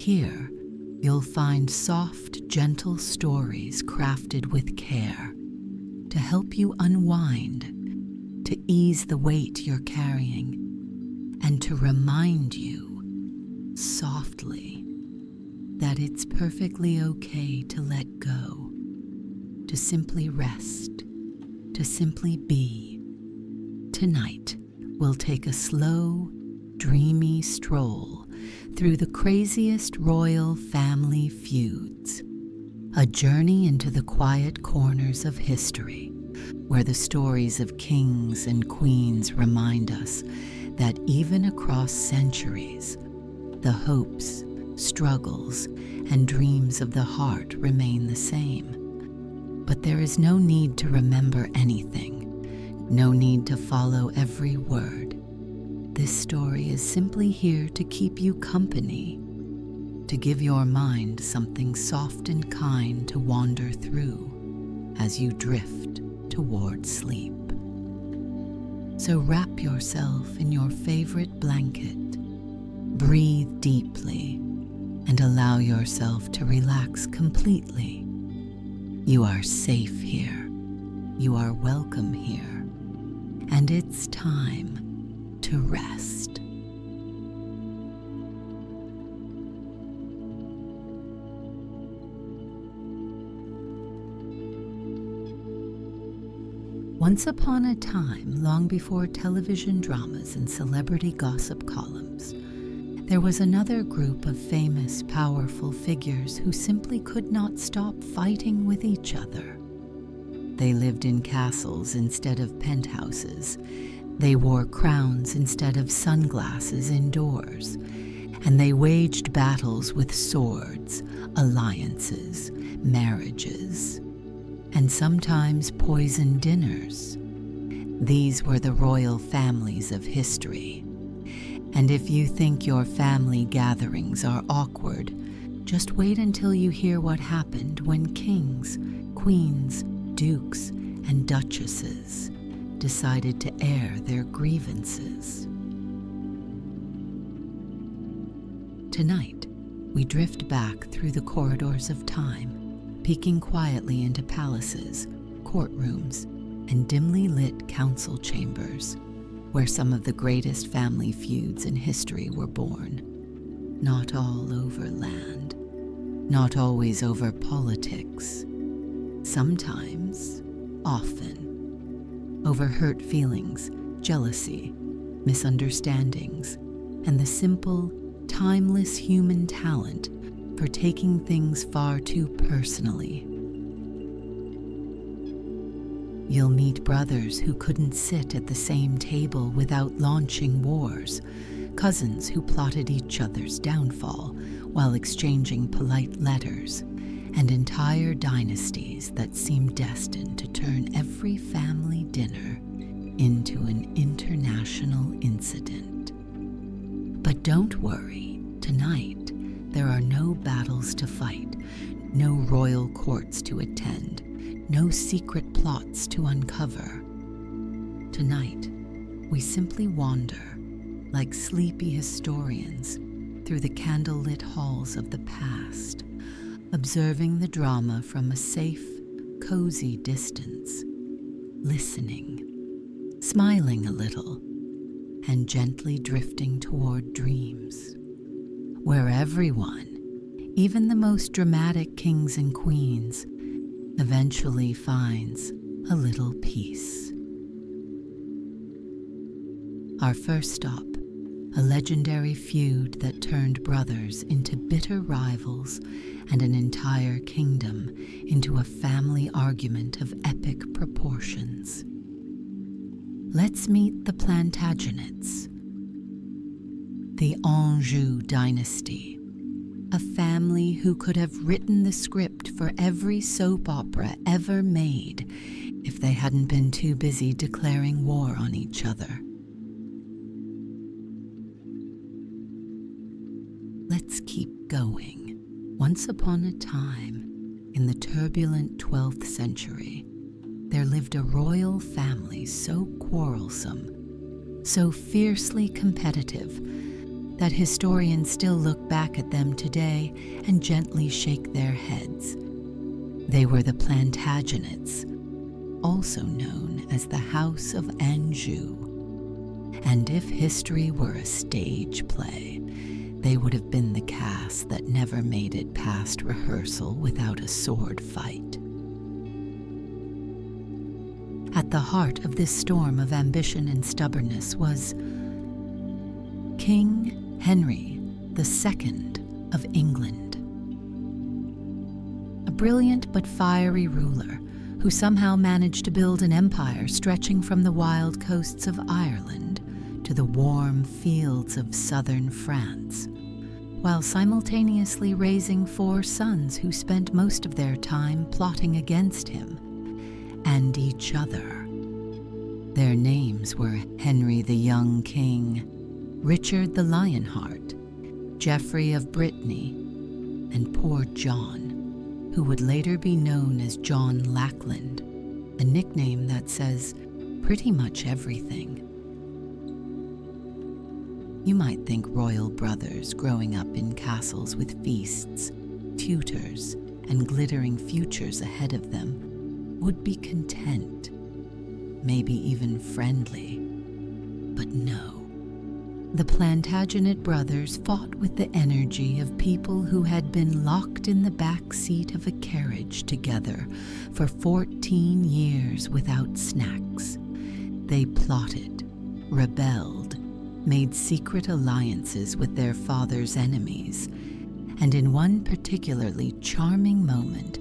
Here, you'll find soft, gentle stories crafted with care to help you unwind, to ease the weight you're carrying, and to remind you, softly, that it's perfectly okay to let go, to simply rest, to simply be. Tonight, we'll take a slow, dreamy stroll through the craziest royal family feuds, a journey into the quiet corners of history, where the stories of kings and queens remind us that even across centuries, the hopes, struggles, and dreams of the heart remain the same. But there is no need to remember anything, no need to follow every word. This story is simply here to keep you company, to give your mind something soft and kind to wander through as you drift toward sleep. So wrap yourself in your favorite blanket, breathe deeply, and allow yourself to relax completely. You are safe here, you are welcome here, and it's time to rest. Once upon a time, long before television dramas and celebrity gossip columns, there was another group of famous, powerful figures who simply could not stop fighting with each other. They lived in castles instead of penthouses. They wore crowns instead of sunglasses indoors. And they waged battles with swords, alliances, marriages, and sometimes poisoned dinners. These were the royal families of history. And if you think your family gatherings are awkward, just wait until you hear what happened when kings, queens, dukes, and duchesses decided to air their grievances. Tonight, we drift back through the corridors of time, peeking quietly into palaces, courtrooms, and dimly lit council chambers, where some of the greatest family feuds in history were born. Not all over land, not always over politics. Sometimes, often, over hurt feelings, jealousy, misunderstandings, and the simple, timeless human talent for taking things far too personally. You'll meet brothers who couldn't sit at the same table without launching wars, cousins who plotted each other's downfall while exchanging polite letters, and entire dynasties that seem destined to turn every family dinner into an international incident. But don't worry, tonight there are no battles to fight, no royal courts to attend, no secret plots to uncover. Tonight, we simply wander, like sleepy historians, through the candlelit halls of the past, observing the drama from a safe, cozy distance, listening, smiling a little, and gently drifting toward dreams, where everyone, even the most dramatic kings and queens, eventually finds a little peace. Our first stop, a legendary feud that turned brothers into bitter rivals and an entire kingdom into a family argument of epic proportions. Let's meet the Plantagenets, the Anjou dynasty, a family who could have written the script for every soap opera ever made if they hadn't been too busy declaring war on each other. Let's keep going. Once upon a time, in the turbulent 12th century, there lived a royal family so quarrelsome, so fiercely competitive, that historians still look back at them today and gently shake their heads. They were the Plantagenets, also known as the House of Anjou. And if history were a stage play, they would have been the cast that never made it past rehearsal without a sword fight. At the heart of this storm of ambition and stubbornness was King Henry II of England. A brilliant but fiery ruler who somehow managed to build an empire stretching from the wild coasts of Ireland to the warm fields of southern France, while simultaneously raising 4 sons who spent most of their time plotting against him and each other. Their names were Henry the Young King, Richard the Lionheart, Geoffrey of Brittany, and poor John, who would later be known as John Lackland, a nickname that says pretty much everything. You might think royal brothers growing up in castles with feasts, tutors, and glittering futures ahead of them would be content, maybe even friendly. But no. The Plantagenet brothers fought with the energy of people who had been locked in the back seat of a carriage together for 14 years without snacks. They plotted, rebelled, made secret alliances with their father's enemies, and in one particularly charming moment,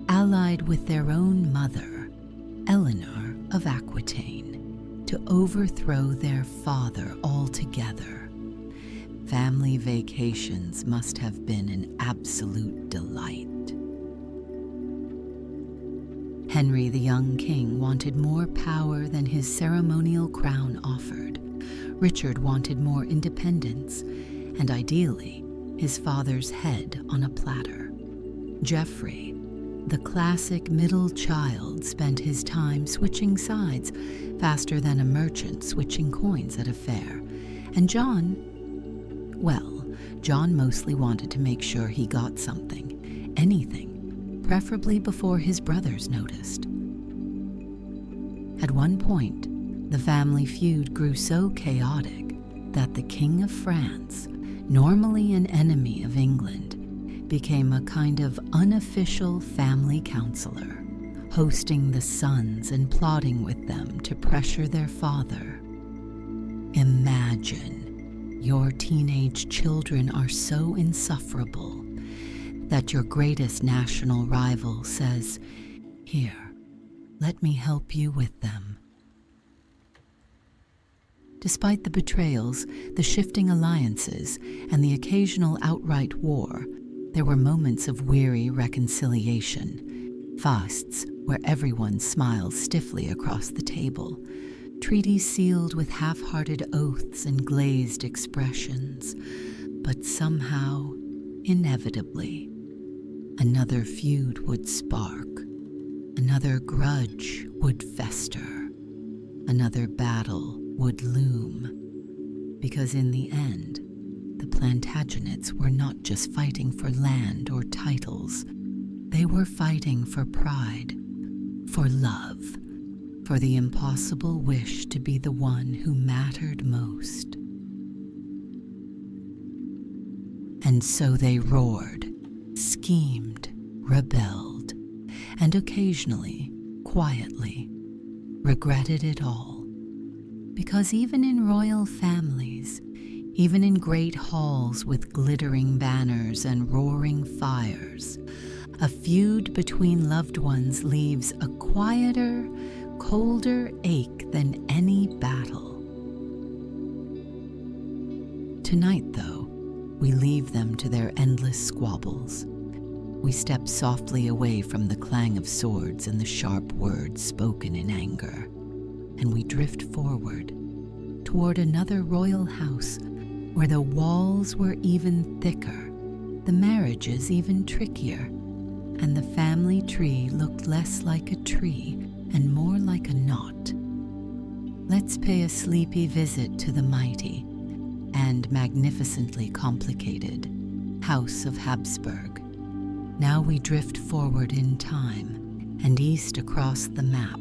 allied with their own mother, Eleanor of Aquitaine, to overthrow their father altogether. Family vacations must have been an absolute delight. Henry the Young King wanted more power than his ceremonial crown offered. Richard wanted more independence, and ideally, his father's head on a platter. Geoffrey, the classic middle child, spent his time switching sides faster than a merchant switching coins at a fair. And John mostly wanted to make sure he got something, anything, preferably before his brothers noticed. At one point, the family feud grew so chaotic that the King of France, normally an enemy of England, became a kind of unofficial family counselor, hosting the sons and plotting with them to pressure their father. Imagine your teenage children are so insufferable that your greatest national rival says, "Here, let me help you with them." Despite the betrayals, the shifting alliances, and the occasional outright war, there were moments of weary reconciliation, fasts where everyone smiles stiffly across the table, treaties sealed with half-hearted oaths and glazed expressions. But somehow, inevitably, another feud would spark, another grudge would fester, another battle would loom. Because in the end, the Plantagenets were not just fighting for land or titles. They were fighting for pride, for love, for the impossible wish to be the one who mattered most. And so they roared, schemed, rebelled, and occasionally, quietly, regretted it all. Because even in royal families, even in great halls with glittering banners and roaring fires, a feud between loved ones leaves a quieter, colder ache than any battle. Tonight, though, we leave them to their endless squabbles. We step softly away from the clang of swords and the sharp words spoken in anger, and we drift forward toward another royal house where the walls were even thicker, the marriages even trickier, and the family tree looked less like a tree and more like a knot. Let's pay a sleepy visit to the mighty and magnificently complicated House of Habsburg. Now we drift forward in time and east across the map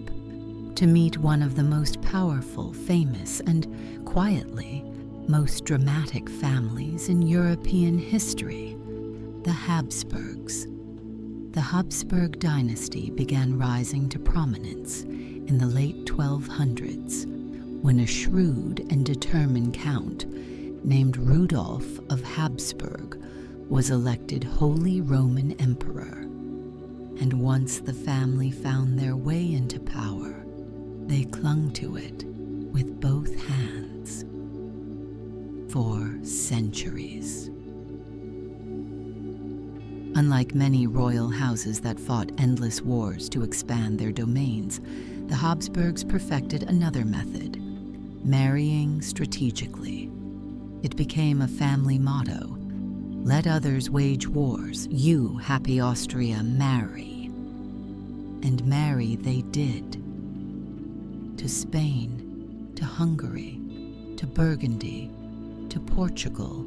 to meet one of the most powerful, famous, and quietly most dramatic families in European history, the Habsburgs. The Habsburg dynasty began rising to prominence in the late 1200s when a shrewd and determined count named Rudolf of Habsburg was elected Holy Roman Emperor. And once the family found their way into power, they clung to it with both hands for centuries. Unlike many royal houses that fought endless wars to expand their domains, the Habsburgs perfected another method: marrying strategically. It became a family motto: let others wage wars, you, happy Austria, marry. And marry they did. To Spain, to Hungary, to Burgundy, to Portugal.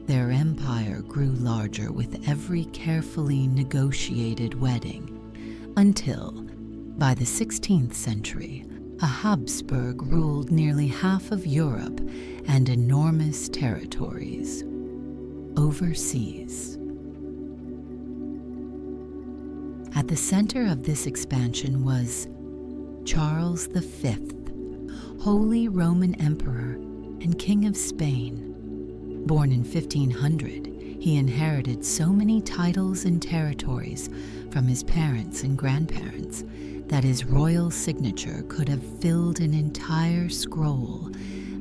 Their empire grew larger with every carefully negotiated wedding, until, by the 16th century, a Habsburg ruled nearly half of Europe and enormous territories overseas. At the center of this expansion was Charles V, Holy Roman Emperor and King of Spain. Born in 1500, he inherited so many titles and territories from his parents and grandparents that his royal signature could have filled an entire scroll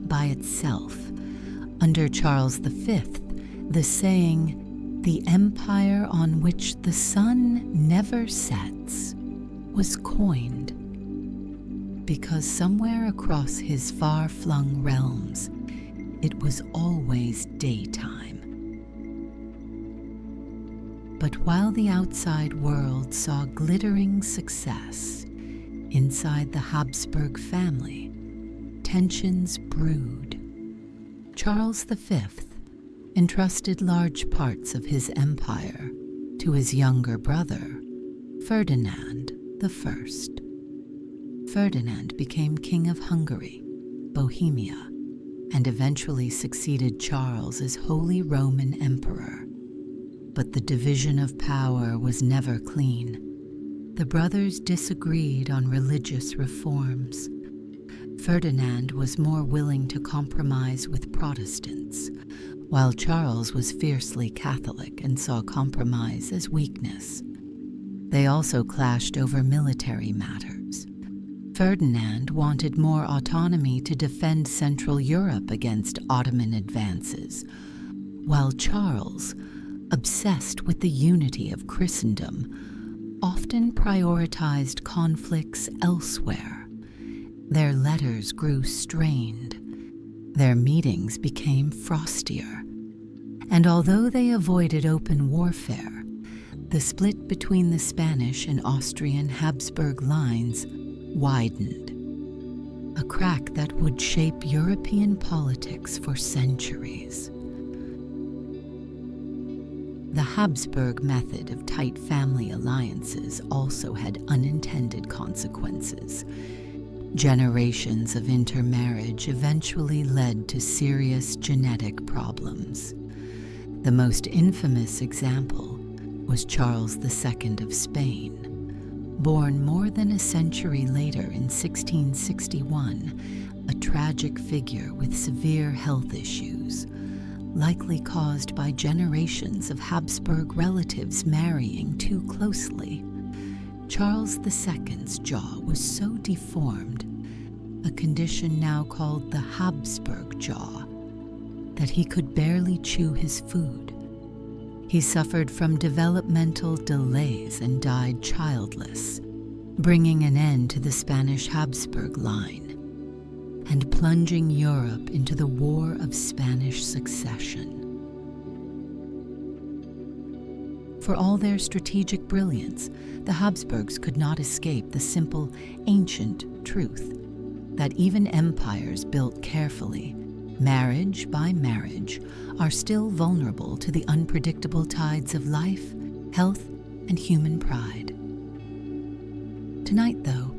by itself. Under Charles V, the saying, "The empire on which the sun never sets," was coined, because somewhere across his far-flung realms, it was always daytime. But while the outside world saw glittering success, inside the Habsburg family, tensions brewed. Charles V entrusted large parts of his empire to his younger brother, Ferdinand I. Ferdinand became King of Hungary, Bohemia, and eventually succeeded Charles as Holy Roman Emperor. But the division of power was never clean. The brothers disagreed on religious reforms. Ferdinand was more willing to compromise with Protestants, while Charles was fiercely Catholic and saw compromise as weakness. They also clashed over military matters. Ferdinand wanted more autonomy to defend Central Europe against Ottoman advances, while Charles, obsessed with the unity of Christendom, often prioritized conflicts elsewhere. Their letters grew strained. Their meetings became frostier. And although they avoided open warfare, the split between the Spanish and Austrian Habsburg lines widened, a crack that would shape European politics for centuries. The Habsburg method of tight family alliances also had unintended consequences. Generations of intermarriage eventually led to serious genetic problems. The most infamous example was Charles II of Spain. Born more than a century later in 1661, a tragic figure with severe health issues, likely caused by generations of Habsburg relatives marrying too closely. Charles II's jaw was so deformed, a condition now called the Habsburg jaw, that he could barely chew his food. He suffered from developmental delays and died childless, bringing an end to the Spanish Habsburg line and plunging Europe into the War of Spanish Succession. For all their strategic brilliance, the Habsburgs could not escape the simple, ancient truth that even empires built carefully marriage by marriage, are still vulnerable to the unpredictable tides of life, health, and human pride. Tonight, though,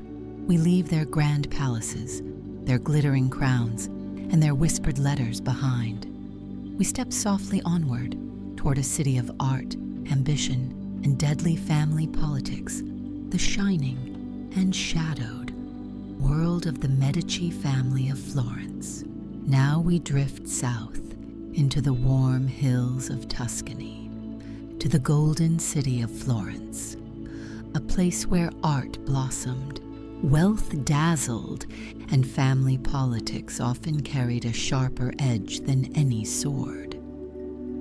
we leave their grand palaces, their glittering crowns, and their whispered letters behind. We step softly onward toward a city of art, ambition, and deadly family politics, the shining and shadowed world of the Medici family of Florence. Now we drift south into the warm hills of Tuscany, to the golden city of Florence, a place where art blossomed, wealth dazzled, and family politics often carried a sharper edge than any sword.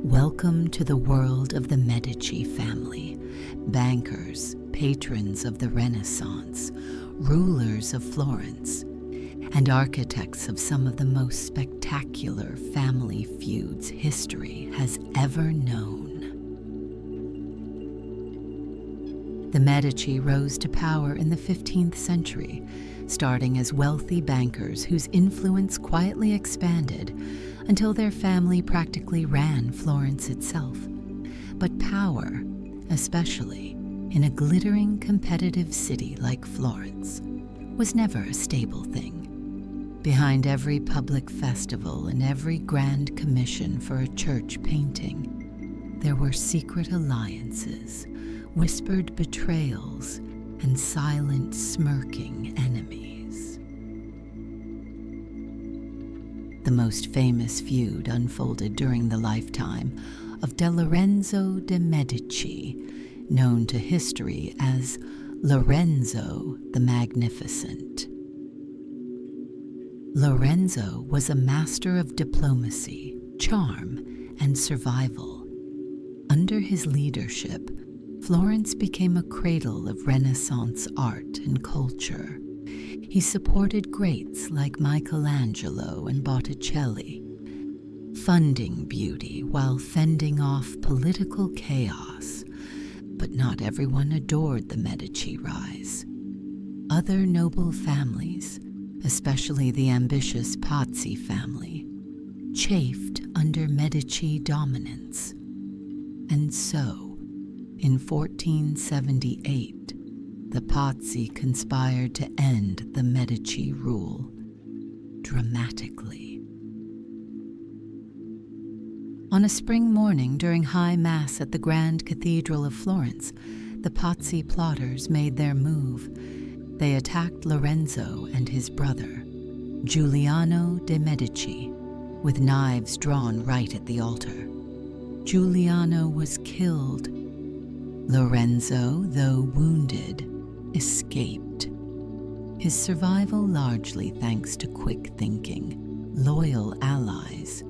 Welcome to the world of the Medici family, bankers, patrons of the Renaissance, rulers of Florence, and architects of some of the most spectacular family feuds history has ever known. The Medici rose to power in the 15th century, starting as wealthy bankers whose influence quietly expanded until their family practically ran Florence itself. But power, especially in a glittering competitive city like Florence, was never a stable thing. Behind every public festival and every grand commission for a church painting, there were secret alliances, whispered betrayals, and silent, smirking enemies. The most famous feud unfolded during the lifetime of Lorenzo de' Medici, known to history as Lorenzo the Magnificent. Lorenzo was a master of diplomacy, charm, and survival. Under his leadership, Florence became a cradle of Renaissance art and culture. He supported greats like Michelangelo and Botticelli, funding beauty while fending off political chaos. But not everyone adored the Medici rise. Other noble families, especially the ambitious Pazzi family, chafed under Medici dominance. And so, in 1478, the Pazzi conspired to end the Medici rule, dramatically. On a spring morning during High Mass at the Grand Cathedral of Florence, the Pazzi plotters made their move. They attacked Lorenzo and his brother, Giuliano de' Medici, with knives drawn right at the altar. Giuliano was killed. Lorenzo, though wounded, escaped. His survival largely thanks to quick thinking, loyal allies,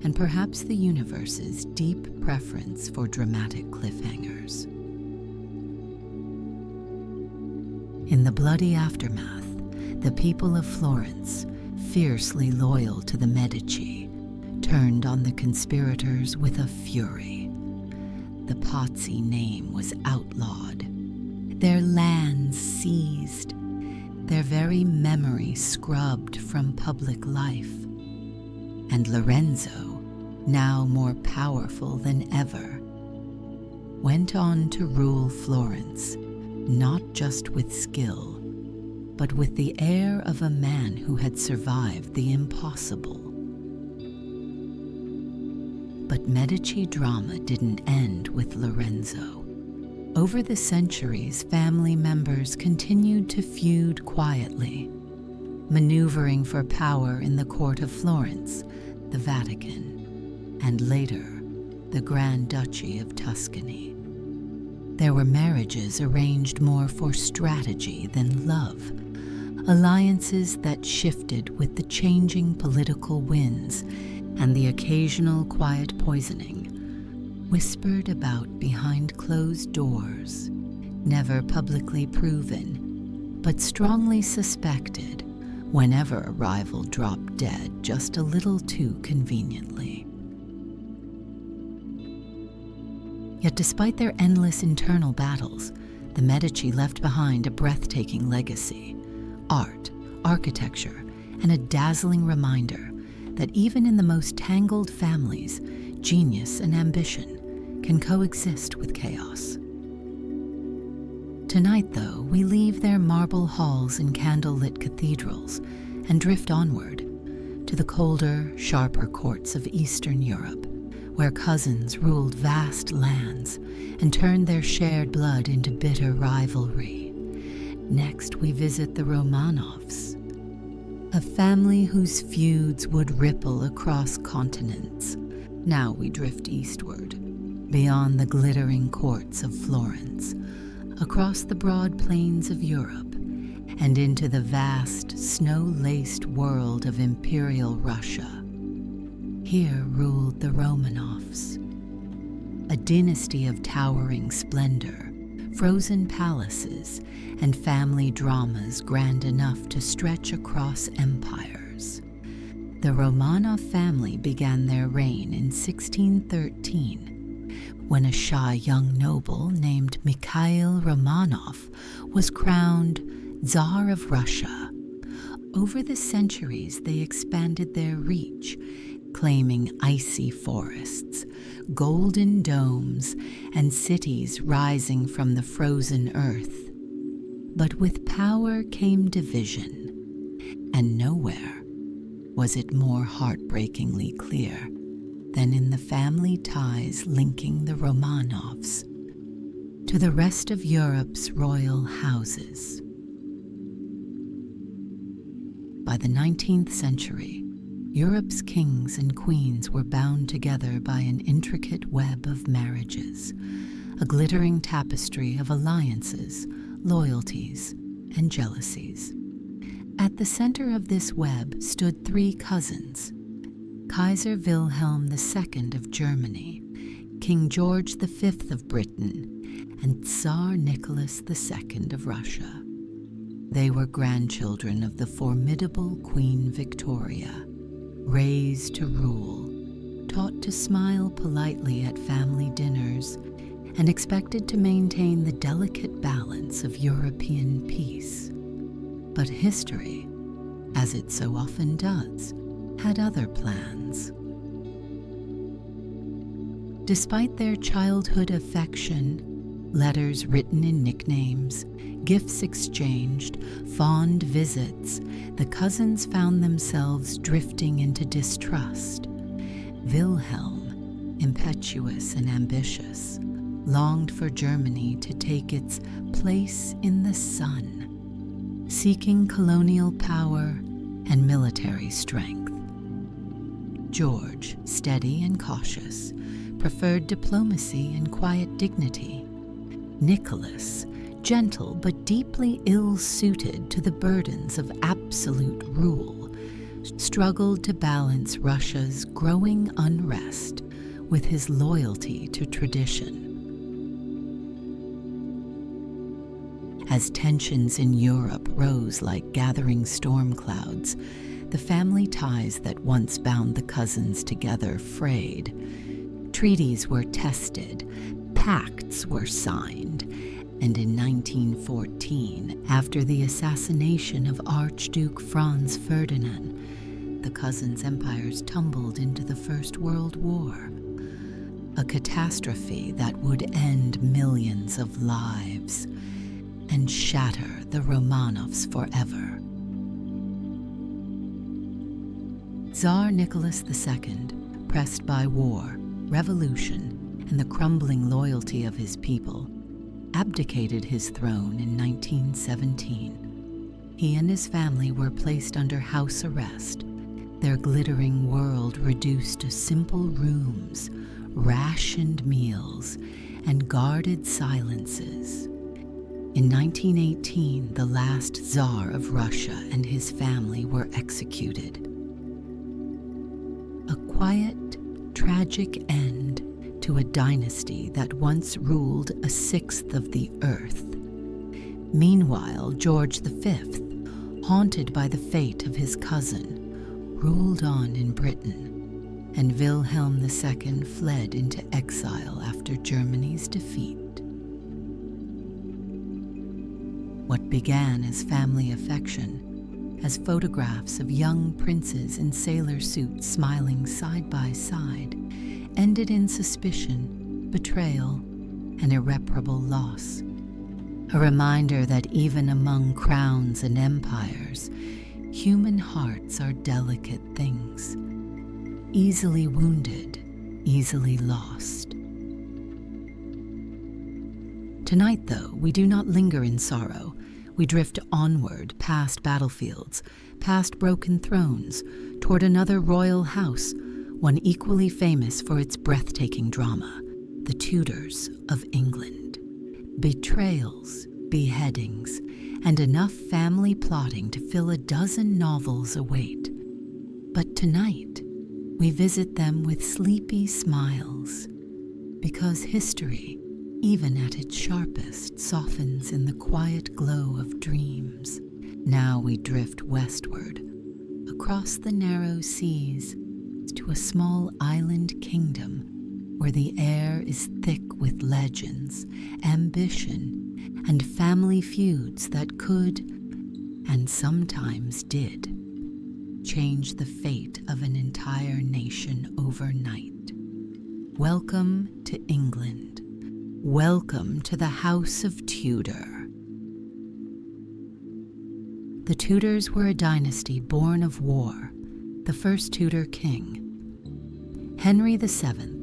and perhaps the universe's deep preference for dramatic cliffhangers. In the bloody aftermath, the people of Florence, fiercely loyal to the Medici, turned on the conspirators with a fury. The Pazzi name was outlawed, their lands seized, their very memory scrubbed from public life. And Lorenzo, now more powerful than ever, went on to rule Florence, not just with skill, but with the air of a man who had survived the impossible. But Medici drama didn't end with Lorenzo. Over the centuries, family members continued to feud quietly, maneuvering for power in the court of Florence, the Vatican, and later, the Grand Duchy of Tuscany. There were marriages arranged more for strategy than love, alliances that shifted with the changing political winds and the occasional quiet poisoning, whispered about behind closed doors, never publicly proven, but strongly suspected whenever a rival dropped dead just a little too conveniently. Yet despite their endless internal battles, the Medici left behind a breathtaking legacy, art, architecture, and a dazzling reminder that even in the most tangled families, genius and ambition can coexist with chaos. Tonight, though, we leave their marble halls and candlelit cathedrals and drift onward to the colder, sharper courts of Eastern Europe, where cousins ruled vast lands and turned their shared blood into bitter rivalry. Next, we visit the Romanovs, a family whose feuds would ripple across continents. Now we drift eastward, beyond the glittering courts of Florence, across the broad plains of Europe, and into the vast, snow-laced world of Imperial Russia. Here ruled the Romanovs, a dynasty of towering splendor, frozen palaces, and family dramas grand enough to stretch across empires. The Romanov family began their reign in 1613, when a shy young noble named Mikhail Romanov was crowned Tsar of Russia. Over the centuries, they expanded their reach, claiming icy forests, golden domes, and cities rising from the frozen earth. But with power came division, and nowhere was it more heartbreakingly clear than in the family ties linking the Romanovs to the rest of Europe's royal houses. By the 19th century, Europe's kings and queens were bound together by an intricate web of marriages, a glittering tapestry of alliances, loyalties, and jealousies. At the center of this web stood three cousins: Kaiser Wilhelm II of Germany, King George V of Britain, and Tsar Nicholas II of Russia. They were grandchildren of the formidable Queen Victoria, raised to rule, taught to smile politely at family dinners, and expected to maintain the delicate balance of European peace. But history, as it so often does, had other plans. Despite their childhood affection, letters written in nicknames, gifts exchanged, fond visits, the cousins found themselves drifting into distrust. Wilhelm, impetuous and ambitious, longed for Germany to take its place in the sun, seeking colonial power and military strength. George, steady and cautious, preferred diplomacy and quiet dignity. Nicholas, gentle but deeply ill-suited to the burdens of absolute rule, struggled to balance Russia's growing unrest with his loyalty to tradition. As tensions in Europe rose like gathering storm clouds, the family ties that once bound the cousins together frayed. Treaties were tested, pacts were signed, and in 1914, after the assassination of Archduke Franz Ferdinand, the cousins' empires tumbled into the First World War, a catastrophe that would end millions of lives and shatter the Romanovs forever. Tsar Nicholas II, pressed by war, revolution, and the crumbling loyalty of his people, abdicated his throne in 1917. He and his family were placed under house arrest, their glittering world reduced to simple rooms, rationed meals, and guarded silences. In 1918, the last Tsar of Russia and his family were executed. A quiet, tragic end to a dynasty that once ruled a sixth of the earth. Meanwhile, George V, haunted by the fate of his cousin, ruled on in Britain, and Wilhelm II fled into exile after Germany's defeat. What began as family affection as photographs of young princes in sailor suits smiling side by side ended in suspicion, betrayal, and irreparable loss. A reminder that even among crowns and empires, human hearts are delicate things, easily wounded, easily lost. Tonight, though, we do not linger in sorrow. We drift onward past battlefields, past broken thrones, toward another royal house, one equally famous for its breathtaking drama, the Tudors of England. Betrayals, beheadings, and enough family plotting to fill a dozen novels await. But tonight, we visit them with sleepy smiles, because history, even at its sharpest, softens in the quiet glow of dreams. Now we drift westward, across the narrow seas, to a small island kingdom where the air is thick with legends, ambition, and family feuds that could, and sometimes did, change the fate of an entire nation overnight. Welcome to England. Welcome to the House of Tudor. The Tudors were a dynasty born of war, the first Tudor king. Henry VII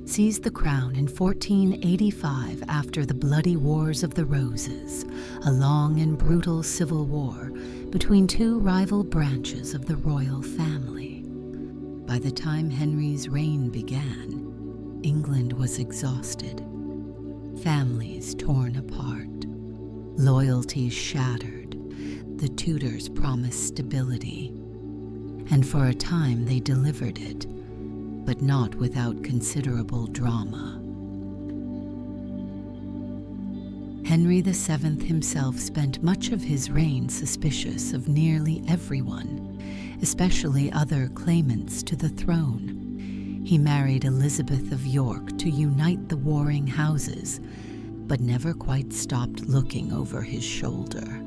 seized the crown in 1485 after the Bloody Wars of the Roses, a long and brutal civil war between two rival branches of the royal family. By the time Henry's reign began, England was exhausted, families torn apart, loyalties shattered. The Tudors promised stability, and for a time they delivered it, but not without considerable drama. Henry VII himself spent much of his reign suspicious of nearly everyone, especially other claimants to the throne. He married Elizabeth of York to unite the warring houses, but never quite stopped looking over his shoulder.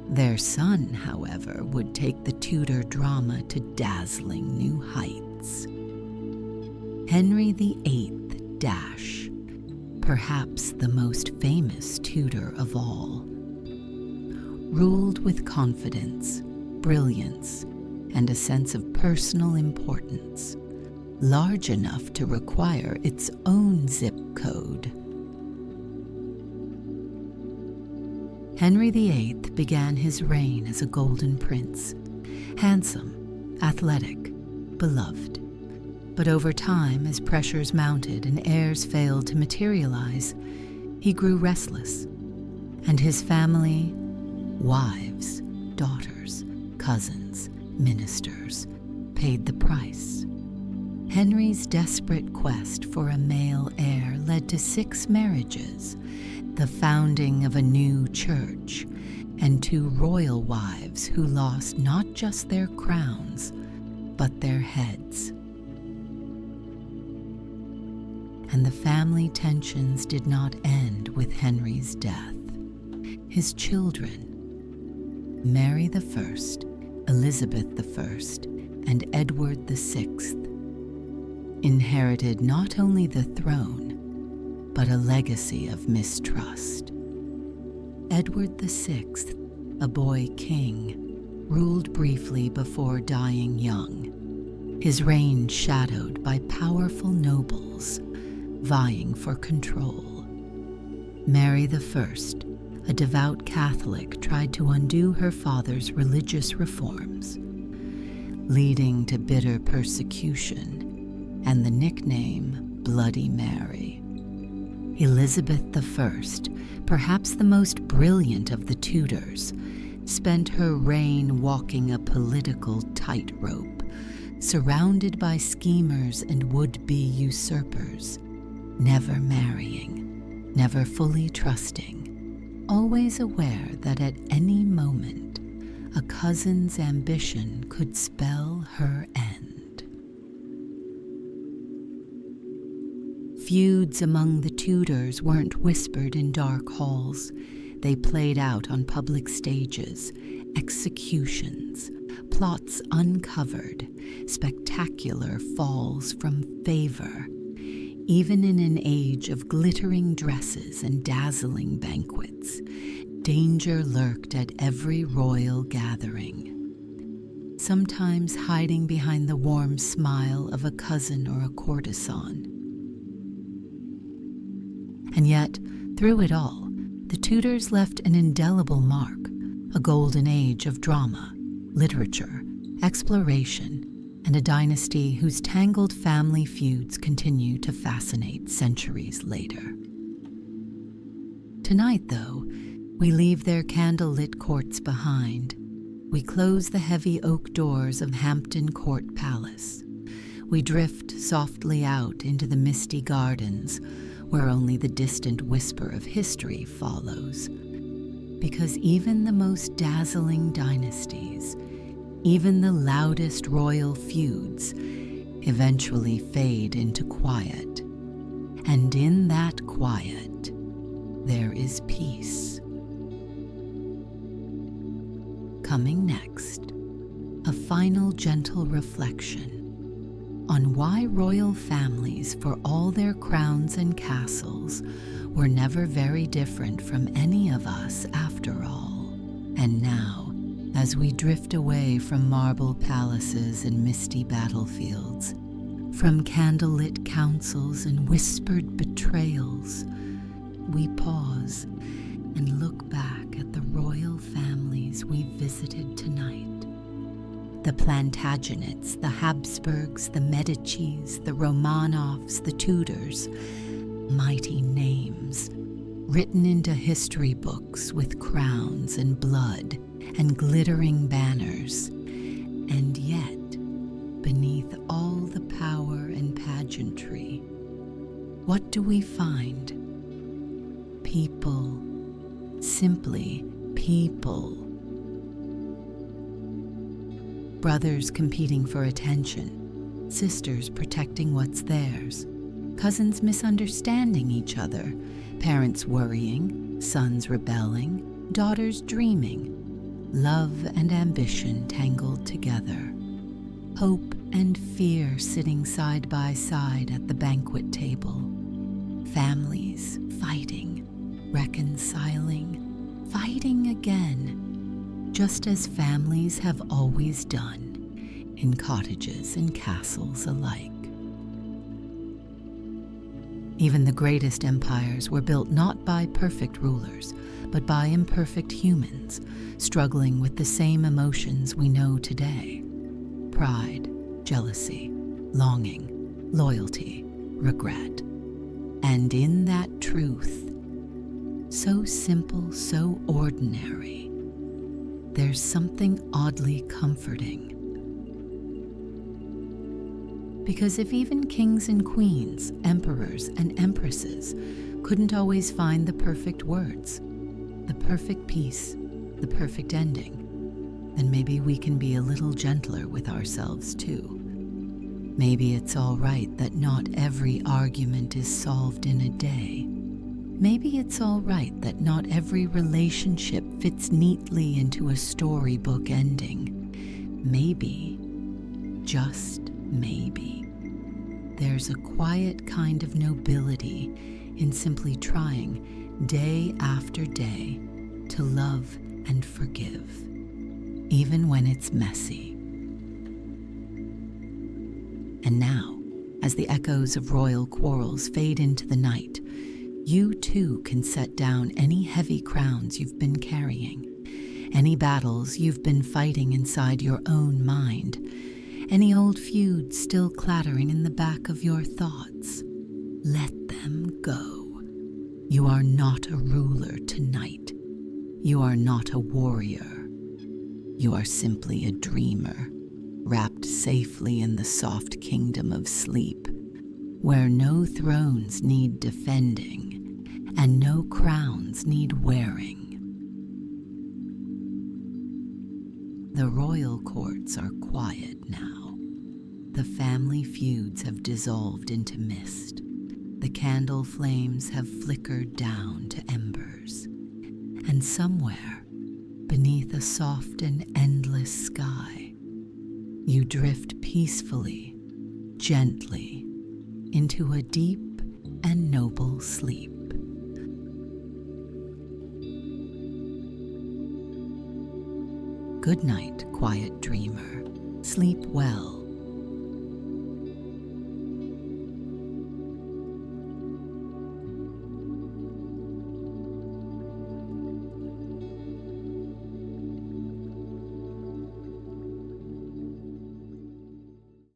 Their son, however, would take the Tudor drama to dazzling new heights. Henry VIII Dash, perhaps the most famous Tudor of all, ruled with confidence, brilliance, and a sense of personal importance, large enough to require its own zip code. Henry VIII began his reign as a golden prince, handsome, athletic, beloved. But over time, as pressures mounted and heirs failed to materialize, he grew restless, and his family, wives, daughters, cousins, ministers, paid the price. Henry's desperate quest for a male heir led to 6 marriages, the founding of a new church, and 2 royal wives who lost not just their crowns, but their heads. And the family tensions did not end with Henry's death. His children, Mary I, Elizabeth I, and Edward VI, inherited not only the throne, but a legacy of mistrust. Edward VI, a boy king, ruled briefly before dying young, his reign shadowed by powerful nobles vying for control. Mary I, a devout Catholic, tried to undo her father's religious reforms, leading to bitter persecution and the nickname Bloody Mary. Elizabeth I, perhaps the most brilliant of the Tudors, spent her reign walking a political tightrope, surrounded by schemers and would-be usurpers, never marrying, never fully trusting, always aware that at any moment a cousin's ambition could spell her end. Feuds among the Tudors weren't whispered in dark halls. They played out on public stages, executions, plots uncovered, spectacular falls from favor. Even in an age of glittering dresses and dazzling banquets, danger lurked at every royal gathering, sometimes hiding behind the warm smile of a cousin or a courtesan. And yet, through it all, the Tudors left an indelible mark, a golden age of drama, literature, exploration, and a dynasty whose tangled family feuds continue to fascinate centuries later. Tonight, though, we leave their candle-lit courts behind. We close the heavy oak doors of Hampton Court Palace. We drift softly out into the misty gardens, where only the distant whisper of history follows. Because even the most dazzling dynasties, even the loudest royal feuds, eventually fade into quiet. And in that quiet, there is peace. Coming next, a final gentle reflection on why royal families, for all their crowns and castles, were never very different from any of us after all. And now, as we drift away from marble palaces and misty battlefields, from candlelit councils and whispered betrayals, we pause and look back at the royal families we visited tonight. The Plantagenets, the Habsburgs, the Medicis, the Romanovs, the Tudors, mighty names, written into history books with crowns and blood and glittering banners. And yet, beneath all the power and pageantry, what do we find? People, simply people. Brothers competing for attention, sisters protecting what's theirs, cousins misunderstanding each other, parents worrying, sons rebelling, daughters dreaming, love and ambition tangled together, hope and fear sitting side by side at the banquet table, families fighting, reconciling, fighting again, just as families have always done, in cottages and castles alike. Even the greatest empires were built not by perfect rulers, but by imperfect humans, struggling with the same emotions we know today: pride, jealousy, longing, loyalty, regret. And in that truth, so simple, so ordinary, there's something oddly comforting. Because if even kings and queens, emperors and empresses couldn't always find the perfect words, the perfect peace, the perfect ending, then maybe we can be a little gentler with ourselves too. Maybe it's all right that not every argument is solved in a day. Maybe it's all right that not every relationship fits neatly into a storybook ending. Maybe, just maybe, there's a quiet kind of nobility in simply trying, day after day, to love and forgive, even when it's messy. And now, as the echoes of royal quarrels fade into the night, you too can set down any heavy crowns you've been carrying, any battles you've been fighting inside your own mind, any old feuds still clattering in the back of your thoughts. Let them go. You are not a ruler tonight. You are not a warrior. You are simply a dreamer, wrapped safely in the soft kingdom of sleep, where no thrones need defending and no crowns need wearing. The royal courts are quiet now. The family feuds have dissolved into mist. The candle flames have flickered down to embers. And somewhere, beneath a soft and endless sky, you drift peacefully, gently, into a deep and noble sleep. Good night, quiet dreamer. Sleep well.